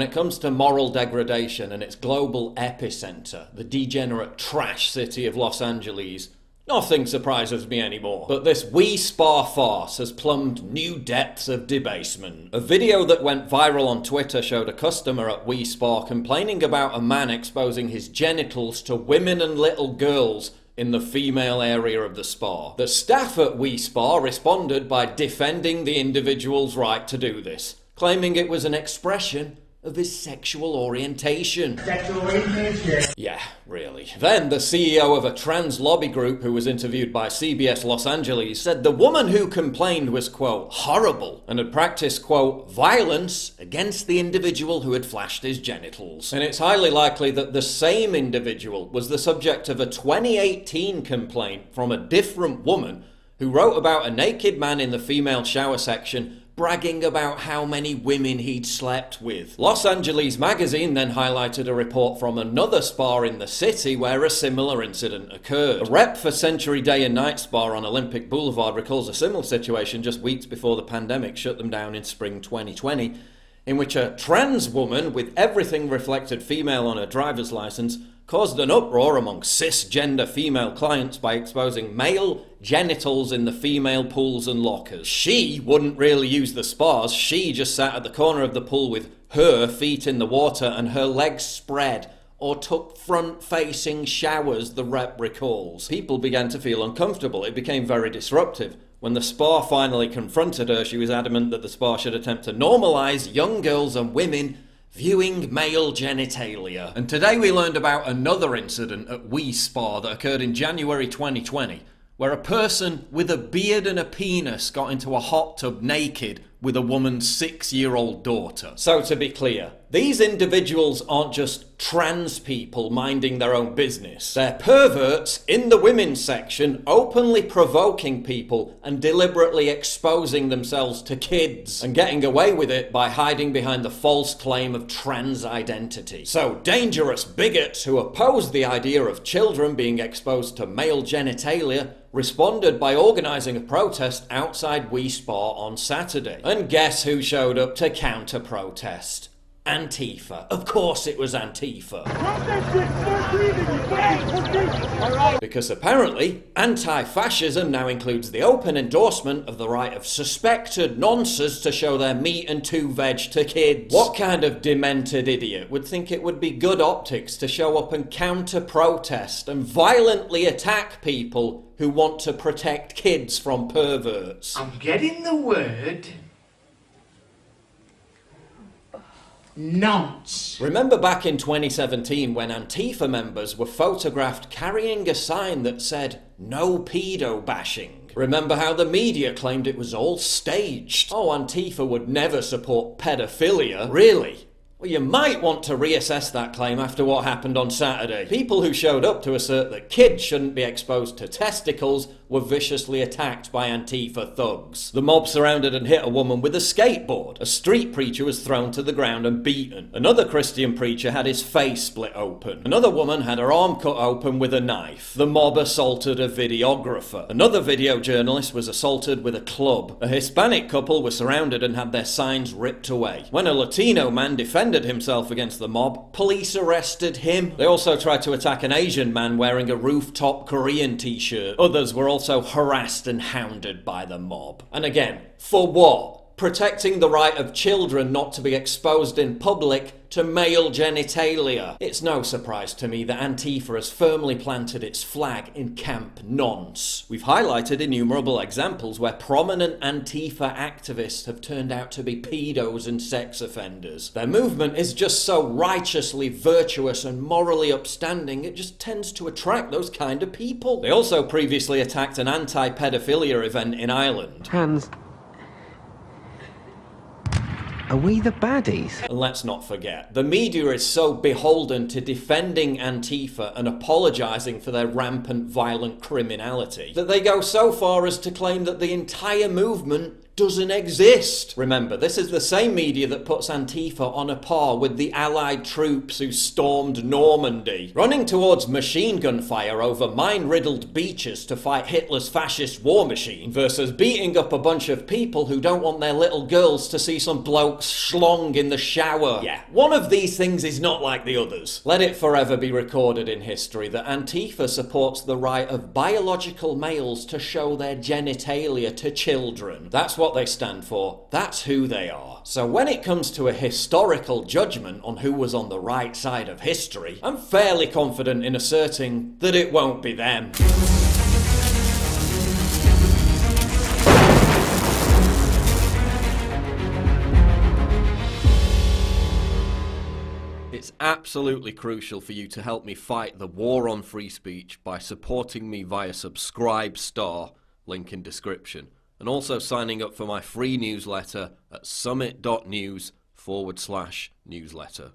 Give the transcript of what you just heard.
When it comes to moral degradation and its global epicenter, the degenerate trash city of Los Angeles, nothing surprises me anymore. But this We Spa farce has plumbed new depths of debasement. A video that went viral on Twitter showed a customer at We Spa complaining about a man exposing his genitals to women and little girls in the female area of the spa. The staff at We Spa responded by defending the individual's right to do this, claiming it was an expression of his sexual orientation. Sexual orientation? Yeah, really. Then the CEO of a trans lobby group who was interviewed by CBS Los Angeles said the woman who complained was, quote, horrible and had practiced, quote, violence against the individual who had flashed his genitals. And it's highly likely that the same individual was the subject of a 2018 complaint from a different woman who wrote about a naked man in the female shower section bragging about how many women he'd slept with. Los Angeles Magazine then highlighted a report from another spa in the city where a similar incident occurred. A rep for Century Day and Night Spa on Olympic Boulevard recalls a similar situation just weeks before the pandemic shut them down in spring 2020, in which a trans woman with everything reflected female on her driver's license caused an uproar among cisgender female clients by exposing male genitals in the female pools and lockers. She wouldn't really use the spas, she just sat at the corner of the pool with her feet in the water and her legs spread, or took front-facing showers, the rep recalls. People began to feel uncomfortable. It became very disruptive. When the spa finally confronted her, she was adamant that the spa should attempt to normalise young girls and women viewing male genitalia. And today we learned about another incident at We Spa that occurred in January 2020, where a person with a beard and a penis got into a hot tub naked with a woman's 6-year-old daughter. So to be clear, these individuals aren't just trans people minding their own business. They're perverts in the women's section, openly provoking people and deliberately exposing themselves to kids and getting away with it by hiding behind the false claim of trans identity. So dangerous bigots who oppose the idea of children being exposed to male genitalia responded by organising a protest outside We Spa on Saturday. And guess who showed up to counter-protest? Antifa. Of course it was Antifa. Because apparently, anti-fascism now includes the open endorsement of the right of suspected nonces to show their meat and 2 veg to kids. What kind of demented idiot would think it would be good optics to show up and counter-protest and violently attack people who want to protect kids from perverts? I'm getting the word nonce. Remember back in 2017 when Antifa members were photographed carrying a sign that said, "No pedo bashing"? Remember how the media claimed it was all staged? Oh, Antifa would never support pedophilia. Really? Well, you might want to reassess that claim after what happened on Saturday. People who showed up to assert that kids shouldn't be exposed to testicles were viciously attacked by Antifa thugs. The mob surrounded and hit a woman with a skateboard. A street preacher was thrown to the ground and beaten. Another Christian preacher had his face split open. Another woman had her arm cut open with a knife. The mob assaulted a videographer. Another video journalist was assaulted with a club. A Hispanic couple were surrounded and had their signs ripped away. When a Latino man defended himself against the mob, police arrested him. They also tried to attack an Asian man wearing a rooftop Korean t-shirt. Others were also harassed and hounded by the mob. And again, for what? Protecting the right of children not to be exposed in public to male genitalia. It's no surprise to me that Antifa has firmly planted its flag in Camp Nonce. We've highlighted innumerable examples where prominent Antifa activists have turned out to be pedos and sex offenders. Their movement is just so righteously virtuous and morally upstanding, it just tends to attract those kind of people. They also previously attacked an anti-pedophilia event in Ireland. Hands. Are we the baddies? And let's not forget, the media is so beholden to defending Antifa and apologising for their rampant violent criminality that they go so far as to claim that the entire movement doesn't exist. Remember, this is the same media that puts Antifa on a par with the Allied troops who stormed Normandy, running towards machine gun fire over mine-riddled beaches to fight Hitler's fascist war machine, versus beating up a bunch of people who don't want their little girls to see some blokes schlong in the shower. Yeah, one of these things is not like the others. Let it forever be recorded in history that Antifa supports the right of biological males to show their genitalia to children. That's what they stand for. That's who they are. So when it comes to a historical judgment on who was on the right side of history, I'm fairly confident in asserting that it won't be them. It's absolutely crucial for you to help me fight the war on free speech by supporting me via Subscribe Star, link in description, and also signing up for my free newsletter at summit.news/newsletter.